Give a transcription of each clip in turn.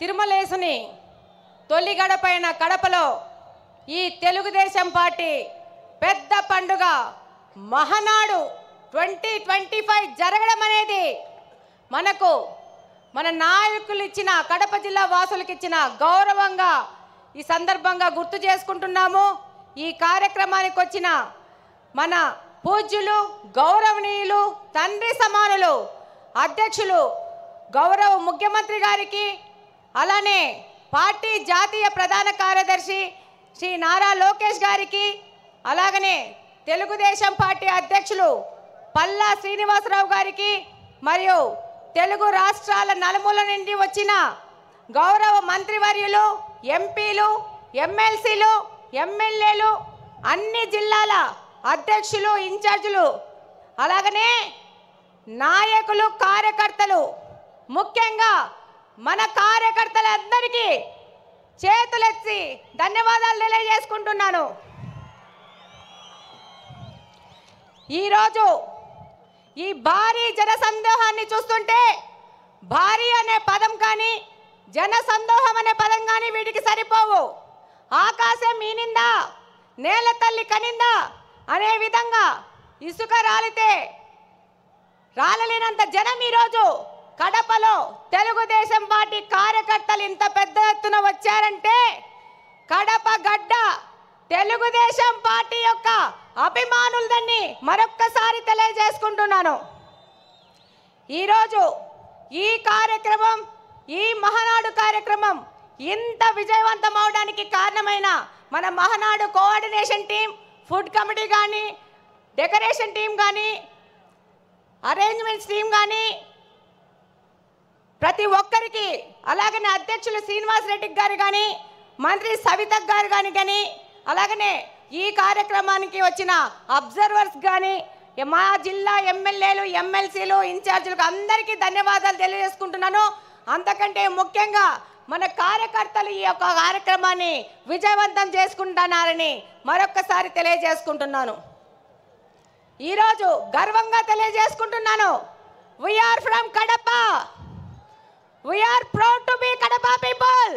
తిరుమలేసుని తొలి గడపైన కడపలో ఈ తెలుగుదేశం పార్టీ పెద్ద పండుగ మహానాడు 2025 జరగడం అనేది మనకు మన నాయకులు ఇచ్చిన కడప జిల్లా వాసులకు ఇచ్చిన గౌరవంగా ఈ సందర్భంగా గుర్తు చేసుకుంటున్నాము. ఈ కార్యక్రమానికి వచ్చిన మన పూజ్యులు గౌరవనీయులు తండ్రి సమానులు అధ్యక్షులు గౌరవ ముఖ్యమంత్రి గారికి, అలానే పార్టీ జాతీయ ప్రధాన కార్యదర్శి శ్రీ నారా లోకేష్ గారికి, అలాగనే తెలుగుదేశం పార్టీ అధ్యక్షులు పల్లా శ్రీనివాసరావు గారికి, మరియు తెలుగు రాష్ట్రాల నలుమూల నుండి వచ్చిన గౌరవ మంత్రివర్యులు, ఎంపీలు, ఎమ్మెల్సీలు, ఎమ్మెల్యేలు, అన్ని జిల్లాల అధ్యక్షులు, ఇన్ఛార్జీలు, అలాగనే నాయకులు, కార్యకర్తలు, ముఖ్యంగా మన కార్యకర్తలందరికీ చేతులెత్తి ధన్యవాదాలు తెలియజేసుకుంటున్నాను. ఈరోజు ఈ భారీ జనసందోహాన్ని చూస్తుంటే భారీ అనే పదం కానీ జనసందోహం అనే పదం కానీ వీటికి సరిపోవు. ఆకాశం ఈనిందా, నేల తల్లి కనిందా అనే విధంగా ఇసుక రాలితే రాలలేనంత జనం ఈరోజు కడపలో తెలుగుదేశం పార్టీ కార్యకర్తలు ఇంత పెద్ద ఎత్తున వచ్చారంటే కడప గడ్డ తెలుగుదేశం పార్టీ యొక్క అభిమానులదని మరొక్కసారి తెలియజేసుకుంటున్నాను. ఈరోజు ఈ కార్యక్రమం, ఈ మహానాడు కార్యక్రమం ఇంత విజయవంతం అవడానికి కారణమైన మన Mahanadu coordination team, food committee కానీ, డెకరేషన్ టీం కానీ, అరేంజ్మెంట్స్ టీం కానీ, ప్రతి ఒక్కరికి, అలాగనే అధ్యక్షులు శ్రీనివాసరెడ్డి గారు కానీ, మంత్రి సవిత గారు కానీ, అలాగనే ఈ కార్యక్రమానికి వచ్చిన అబ్జర్వర్స్ కానీ, మా జిల్లా ఎమ్మెల్యేలు, ఎమ్మెల్సీలు, ఇన్ఛార్జీలకు అందరికీ ధన్యవాదాలు తెలియజేసుకుంటున్నాను. అంతకంటే ముఖ్యంగా మన కార్యకర్తలు ఈ యొక్క కార్యక్రమాన్ని విజయవంతం చేసుకుంటున్నారని మరొక్కసారి తెలియజేసుకుంటున్నాను. ఈరోజు గర్వంగా తెలియజేసుకుంటున్నాను, we are from Kadapa, we are proud to be Kadapa people.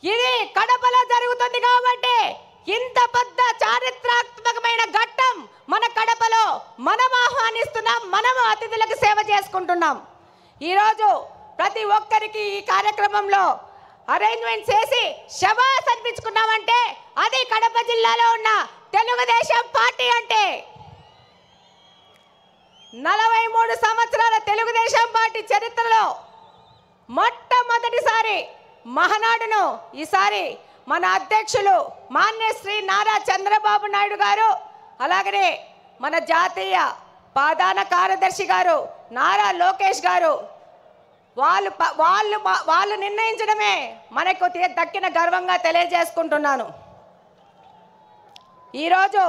ఇది కడపలో జరుగుతుంది కాబట్టి ఇంత పెద్ద చారిత్రాత్మకమైన ఘట్టం మన కడపలో మనం ఆహ్వానిస్తున్నాం, మనము అతిథులకు సేవ చేసుకుంటున్నాం. ఈరోజు ప్రతి ఒక్కరికి ఈ కార్యక్రమంలో అరేంజ్మెంట్ చేసి శభాస్ అనిపించుకున్నామంటే అది కడప జిల్లాలో ఉన్న తెలుగుదేశం పార్టీ అంటే. 43 సంవత్సరాల తెలుగుదేశం పార్టీ చరిత్రలో మొట్టమొదటిసారి మహానాడును ఈసారి మన అధ్యక్షులు మాన్యశ్రీ నారా చంద్రబాబు నాయుడు గారు, అలాగనే మన జాతీయ ప్రధాన కార్యదర్శి గారు నారా లోకేష్ గారు వాళ్ళు నిర్ణయించడమే మనకు దక్కిన గర్వంగా తెలియజేసుకుంటున్నాను. ఈరోజు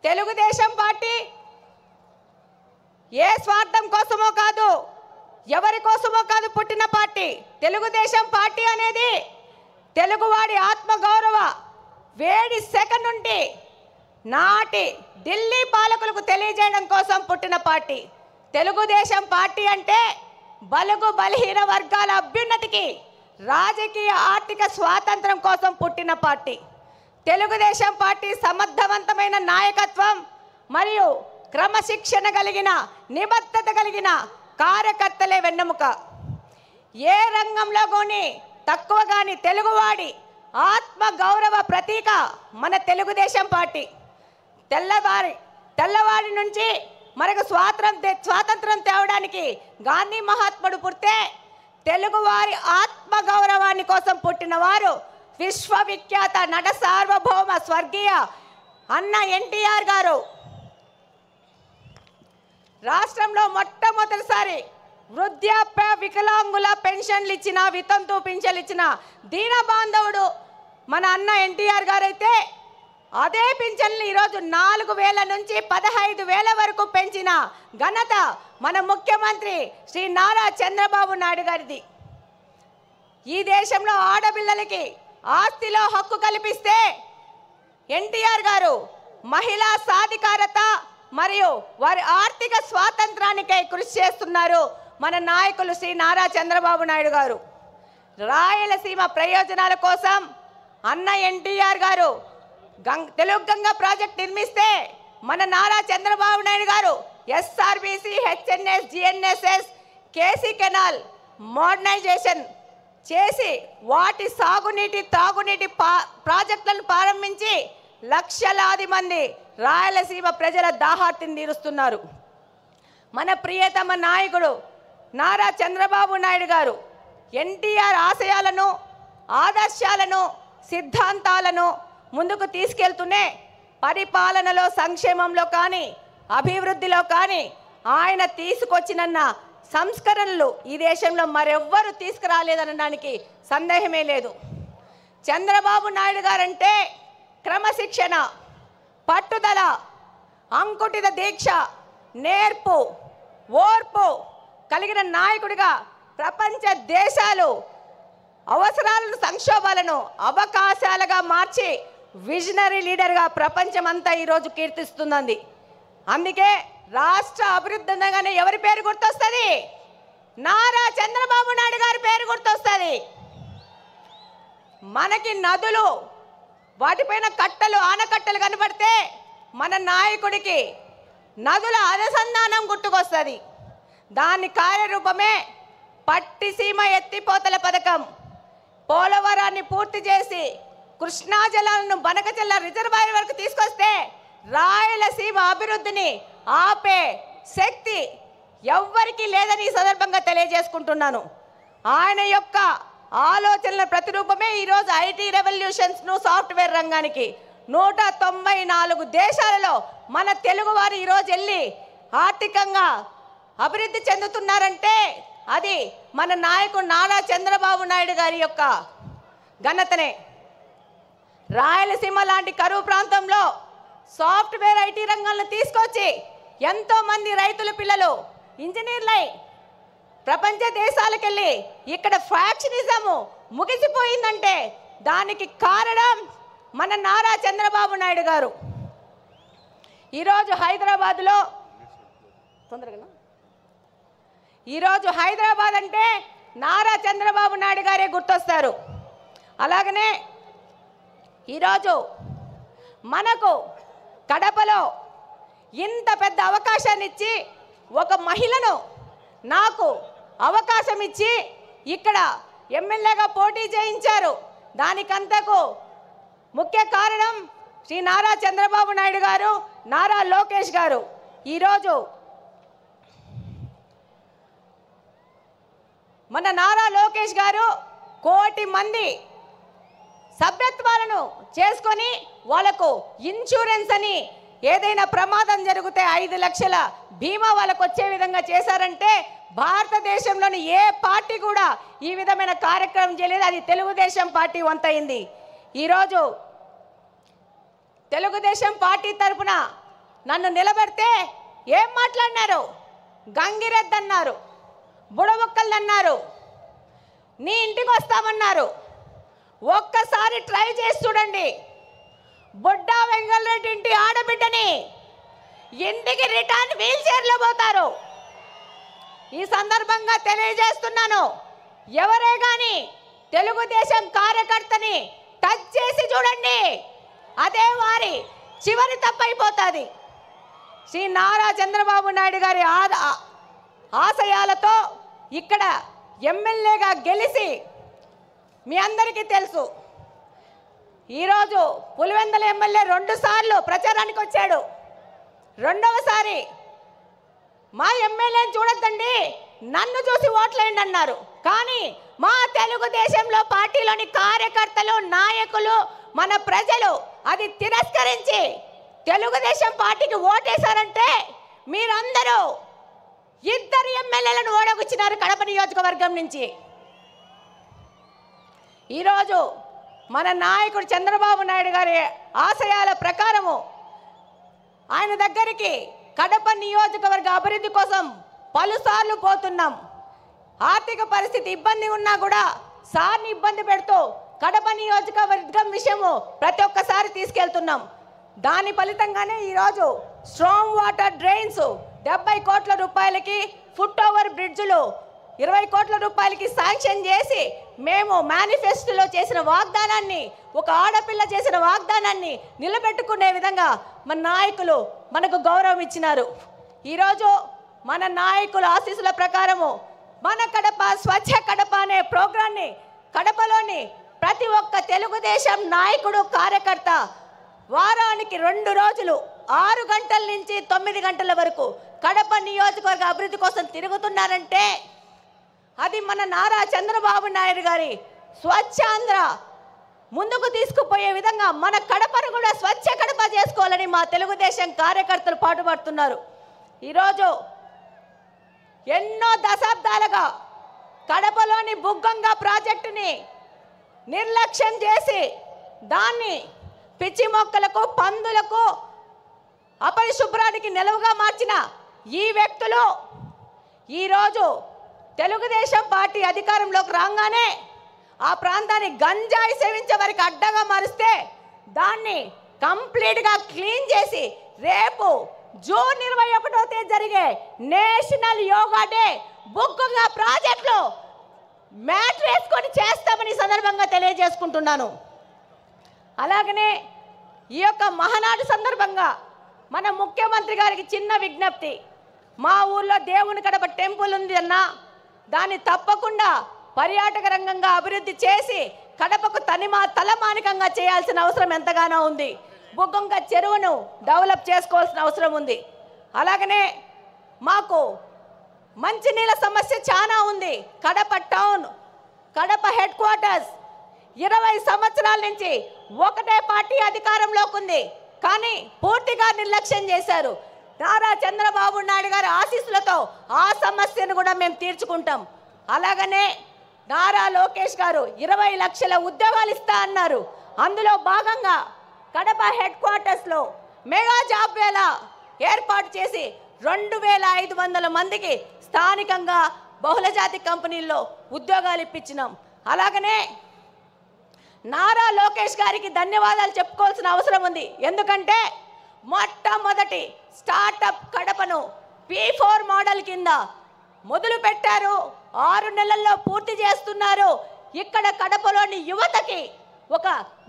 తెలుగుదేశం పార్టీ ఏ స్వార్థం కోసమో కాదు, ఎవరి కోసమో కాదు పుట్టిన పార్టీ. తెలుగుదేశం పార్టీ అనేది తెలుగువాడి ఆత్మగౌరవ వేడి సెకన్ నుండి నాటి ఢిల్లీ పాలకులకు తెలియజేయడం కోసం పుట్టిన పార్టీ. తెలుగుదేశం పార్టీ అంటే బలుగు బలహీన వర్గాల అభ్యున్నతికి, రాజకీయ ఆర్థిక స్వాతంత్రం కోసం పుట్టిన పార్టీ. తెలుగుదేశం పార్టీ సమర్థవంతమైన నాయకత్వం మరియు క్రమశిక్షణ కలిగిన, నిబద్ధత కలిగిన కార్యకర్తలే వెన్నెముక. ఏ రంగంలో కానీ తక్కువ కానీ తెలుగువాడి ఆత్మ గౌరవ ప్రతీక మన తెలుగుదేశం పార్టీ. తెల్లవాడి నుంచి మనకు స్వాతంత్రం తేవడానికి గాంధీ మహాత్ముడు పుడితే తెలుగువారి ఆత్మ గౌరవాన్ని కోసం పుట్టిన వారు విశ్వవిఖ్యాత నట సార్వభౌమ స్వర్గీయ అన్న ఎన్టీఆర్ గారు. రాష్ట్రంలో మొట్టమొదటిసారి వృద్ధాప్య వికలాంగుల పెన్షన్లు ఇచ్చిన, వితంతు పింఛన్లు ఇచ్చిన దీన బాంధవుడు మన అన్న ఎన్టీఆర్ గారు అయితే అదే పింఛన్లు ఈరోజు 4,000 నుంచి 15,000 వరకు పెంచిన ఘనత మన ముఖ్యమంత్రి శ్రీ నారా చంద్రబాబు నాయుడు గారిది. ఈ దేశంలో ఆడపిల్లలకి ఆస్తిలో హక్కు కల్పిస్తే ఎన్టీఆర్ గారు మహిళా సాధికారత మరియు వారి ఆర్థిక స్వాతంత్రానికై కృషి చేస్తున్నారు. మన నాయకులు శ్రీ నారా చంద్రబాబు నాయుడు గారు రాయలసీమ ప్రయోజనాల కోసం అన్న ఎన్టీఆర్ గారు తెలుగు గంగ ప్రాజెక్ట్ నిర్మిస్తే మన నారా చంద్రబాబు నాయుడు గారు SRBC, HNS, GNSS, KC canal modernisation చేసి వాటి సాగునీటి తాగునీటి ప్రాజెక్టులను ప్రారంభించి లక్షలాది మంది రాయలసీమ ప్రజల దాహార్తిని తీరుస్తున్నారు. మన ప్రియతమ నాయకుడు నారా చంద్రబాబు నాయుడు గారు ఎన్టీఆర్ ఆశయాలను, ఆదర్శాలను, సిద్ధాంతాలను ముందుకు తీసుకెళ్తూనే పరిపాలనలో, సంక్షేమంలో కానీ, అభివృద్ధిలో కానీ ఆయన తీసుకొచ్చినన్న సంస్కరణలు ఈ దేశంలో మరెవ్వరూ తీసుకురాలేదనడానికి సందేహమే లేదు. చంద్రబాబు నాయుడు గారంటే క్రమశిక్షణ, పట్టుదల, అంకుటిత దీక్ష, నేర్పు, ఓర్పు కలిగిన నాయకుడిగా ప్రపంచ దేశాలు అవసరాలను, సంక్షోభాలను అవకాశాలుగా మార్చి విజనరీ లీడర్గా ప్రపంచమంతా ఈరోజు కీర్తిస్తున్నది. అందుకే రాష్ట్ర అభివృద్ధి అనగానే ఎవరి పేరు గుర్తొస్తుంది? నారా చంద్రబాబు నాయుడు గారి పేరు గుర్తొస్తుంది. మనకి నదులు, వాటిపైన కట్టలు, ఆనకట్టలు కనబడితే మన నాయకుడికి నదుల అనుసంధానం గుర్తుకొస్తుంది. దాని కార్యరూపమే పట్టిసీమ ఎత్తిపోతల పథకం. పోలవరాన్ని పూర్తి చేసి కృష్ణా జలాలను బనకచెల్ల రిజర్వాయర్ వరకు తీసుకొస్తే రాయలసీమ అభివృద్ధిని ఆపే శక్తి ఎవ్వరికీ లేదని ఈ సందర్భంగా తెలియజేసుకుంటున్నాను. ఆయన యొక్క ఆలోచనల ప్రతిరూపమే ఈరోజు ఐటీ రెవల్యూషన్స్ను, సాఫ్ట్వేర్ రంగానికి 194 దేశాలలో మన తెలుగువారు ఈరోజు వెళ్ళి ఆర్థికంగా అభివృద్ధి చెందుతున్నారంటే అది మన నాయకుడు నారా చంద్రబాబు నాయుడు గారి యొక్క ఘనతనే. రాయలసీమ లాంటి కరువు ప్రాంతంలో సాఫ్ట్వేర్ ఐటీ రంగాలను తీసుకొచ్చి ఎంతోమంది రైతుల పిల్లలు ఇంజనీర్లై ప్రపంచ దేశాలకు వెళ్ళి ఇక్కడ ఫ్యాక్షనిజము ముగిసిపోయిందంటే దానికి కారణం మన నారా చంద్రబాబు నాయుడు గారు. ఈరోజు హైదరాబాద్ అంటే నారా చంద్రబాబు నాయుడు గారే గుర్తొస్తారు. అలాగనే ఈరోజు మనకు కడపలో ఇంత పెద్ద అవకాశాన్ని ఇచ్చి ఒక మహిళను నాకు అవకాశం ఇచ్చి ఇక్కడ ఎమ్మెల్యేగా పోటీ చేయించారు. దానికంతకు ముఖ్య కారణం శ్రీ నారా చంద్రబాబు నాయుడు గారు, నారా లోకేష్ గారు. ఈరోజు మన నారా లోకేష్ గారు 1 కోటి మంది సభ్యత్వాలను చేసుకొని వాళ్ళకు ఇన్సూరెన్స్ అని ఏదైనా ప్రమాదం జరిగితే 5 లక్షల బీమా వాళ్ళకు వచ్చే విధంగా చేశారంటే భారతదేశంలోని ఏ పార్టీ కూడా ఈ విధమైన కార్యక్రమం చేయలేదు. అది తెలుగుదేశం పార్టీ వంతైంది. ఈరోజు తెలుగుదేశం పార్టీ తరఫున నన్ను నిలబెడితే ఏం మాట్లాడినారు? గంగిరెద్దు అన్నారు, బుడబొక్కలు అన్నారు, నీ ఇంటికి వస్తామన్నారు. ఒక్కసారి ట్రై చేసి చూడండి. బొడ్డా వెంగళరెడ్డి ఇంటి ఆడబిడ్డని ఇంటికి రిటర్న్ వీల్ చైర్లో పోతారు. ఈ సందర్భంగా తెలియజేస్తున్నాను, ఎవరే కానీ తెలుగుదేశం కార్యకర్తని టచ్ చేసి చూడండి, అదే వారి చివరి తప్పైపోతుంది. శ్రీ నారా చంద్రబాబు నాయుడు గారి ఆశయాలతో ఇక్కడ ఎమ్మెల్యేగా గెలిచి మీ అందరికీ తెలుసు. ఈరోజు పులివెందుల ఎమ్మెల్యే 2 సార్లు ప్రచారానికి వచ్చాడు. రెండవసారి మా ఎమ్మెల్యేని చూడొద్దండి, నన్ను చూసి ఓట్లేయండి అన్నారు. కానీ మా తెలుగుదేశంలో పార్టీలోని కార్యకర్తలు, నాయకులు, మన ప్రజలు అది తిరస్కరించి తెలుగుదేశం పార్టీకి ఓటేశారంటే మీరందరూ 2 ఎమ్మెల్యేలను ఓడగొచ్చినారు కడప నియోజకవర్గం నుంచి. ఈరోజు మన నాయకుడు చంద్రబాబు నాయుడు గారి ఆశయాల ప్రకారము ఆయన దగ్గరికి కడప నియోజకవర్గ అభివృద్ధి కోసం పలుసార్లు పోతున్నాం. ఆర్థిక పరిస్థితి ఇబ్బంది ఉన్నా కూడా సార్ని ఇబ్బంది పెడుతూ కడప నియోజకవర్గం విషయము ప్రతి ఒక్కసారి తీసుకెళ్తున్నాం. దాని ఫలితంగానే ఈరోజు స్ట్రాంగ్ వాటర్ డ్రైన్స్ 70 కోట్ల రూపాయలకి ఫుట్ ఓవర్ బ్రిడ్జ్లు 20 కోట్ల రూపాయలకి శాంక్షన్ చేసి మేము మేనిఫెస్టోలో చేసిన వాగ్దానాన్ని, ఒక ఆడపిల్ల చేసిన వాగ్దానాన్ని నిలబెట్టుకునే విధంగా మన నాయకులు మనకు గౌరవం ఇచ్చినారు. ఈరోజు మన నాయకుల ఆశీస్సుల ప్రకారము మన కడప స్వచ్ఛ కడప అనే ప్రోగ్రాన్ని కడపలోని ప్రతి ఒక్క తెలుగుదేశం నాయకుడు కార్యకర్త వారానికి 2 రోజులు 6 గంటల నుంచి 9 గంటల వరకు కడప నియోజకవర్గ అభివృద్ధి కోసం తిరుగుతున్నారంటే అది మన నారా చంద్రబాబు నాయుడు గారి స్వచ్ఛాంధ్ర ముందుకు తీసుకుపోయే విధంగా మన కడపను కూడా స్వచ్ఛ కడప చేసుకోవాలని మా తెలుగుదేశం కార్యకర్తలు పాటుపడుతున్నారు. ఈరోజు ఎన్నో దశాబ్దాలుగా కడపలోని బుగ్గంగా ప్రాజెక్టుని నిర్లక్ష్యం చేసి దాన్ని పిచ్చి మొక్కలకు, పందులకు, అపరిశుభ్రానికి నిలవుగా మార్చిన ఈ వ్యక్తులు ఈరోజు తెలుగుదేశం పార్టీ అధికారంలోకి రాగానే ఆ ప్రాంతాన్ని గంజాయి సేవించే వారికి అడ్డగా మారిస్తే దాన్ని కంప్లీట్గా క్లీన్ చేసి రేపు జూన్ 21వ తేదీ జరిగే నేషనల్ యోగా డే బుగ్గంగా ప్రాజెక్టులో మ్యాట్ వేసుకొని చేస్తామని సందర్భంగా తెలియజేసుకుంటున్నాను. అలాగనే ఈ యొక్క మహానాడు సందర్భంగా మన ముఖ్యమంత్రి గారికి చిన్న విజ్ఞప్తి. మా ఊర్లో దేవుని కడప టెంపుల్ ఉంది అన్న, దాన్ని తప్పకుండా పర్యాటక రంగంగా అభివృద్ధి చేసి కడపకు తలమానికంగా చేయాల్సిన అవసరం ఎంతగానో ఉంది. బుగ్గంగ చెరువును డెవలప్ చేసుకోవాల్సిన అవసరం ఉంది. అలాగనే మాకు మంచినీళ్ళ సమస్య చాలా ఉంది. Kadapa town, Kadapa head quarters 20 సంవత్సరాల నుంచి ఒకటే పార్టీ అధికారంలోకి ఉంది, కానీ పూర్తిగా నిర్లక్ష్యం చేశారు. నారా చంద్రబాబు నాయుడు గారి ఆశీస్సులతో ఆ సమస్యను కూడా మేము తీర్చుకుంటాం. అలాగనే నారా లోకేష్ గారు 20 లక్షల ఉద్యోగాలు ఇస్తా అన్నారు. అందులో భాగంగా కడప హెడ్ క్వార్టర్స్లో మెగా జాబ్ వేళ ఏర్పాటు చేసి 2500 మందికి స్థానికంగా బహుళజాతి కంపెనీల్లో ఉద్యోగాలు ఇప్పించినాం. అలాగనే నారా లోకేష్ గారికి ధన్యవాదాలు చెప్పుకోవాల్సిన అవసరం ఉంది. ఎందుకంటే మొట్టమొదటి స్టార్టప్ కడపను P4 మోడల్ కింద మొదలు పెట్టారు. 6 నెలల్లో పూర్తి చేస్తున్నారు. ఇక్కడ కడపలోని యువతకి ఒక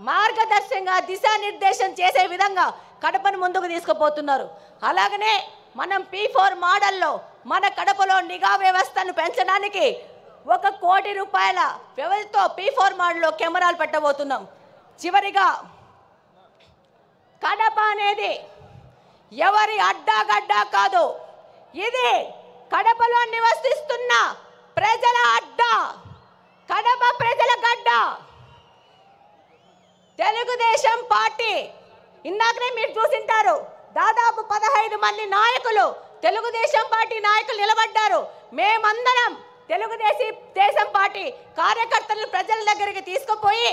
మార్గదర్శకంగా దిశానిర్దేశం చేసే విధంగా కడపను ముందుకు తీసుకుపోతున్నారు. అలాగనే మనం P4 మోడల్లో మన కడపలో నిఘా వ్యవస్థను పెంచడానికి 1 కోటి రూపాయల వ్యవధితో P4 మోడల్లో కెమెరాలు పెట్టబోతున్నాం. చివరిగా కడప అనేది ఎవరి అడ్డాగడ్డా కాదు, ఇది కడపలో నివసిస్తున్న ప్రజల అడ్డా, కడప ప్రజల గడ్డ. తెలుగుదేశం పార్టీ ఇందాకనే మీరు చూసింటారు, దాదాపు 15 మంది నాయకులు తెలుగుదేశం పార్టీ నాయకులు నిలబడ్డారు. మేమందరం తెలుగుదేశం పార్టీ కార్యకర్తలను ప్రజల దగ్గరికి తీసుకుపోయి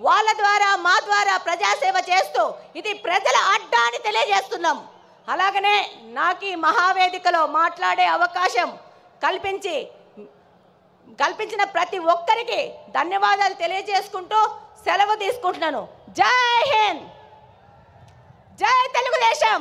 వాళ్ళ ద్వారా మా ద్వారా ప్రజాసేవ చేస్తూ ఇది ప్రజల అడ్డా అని తెలియజేస్తున్నాం. అలాగనే నాకు ఈ మహావేదికలో మాట్లాడే అవకాశం కల్పించిన ప్రతి ఒక్కరికి ధన్యవాదాలు తెలియజేసుకుంటూ సెలవు తీసుకుంటున్నాను. జై హింద్, జై తెలుగుదేశం.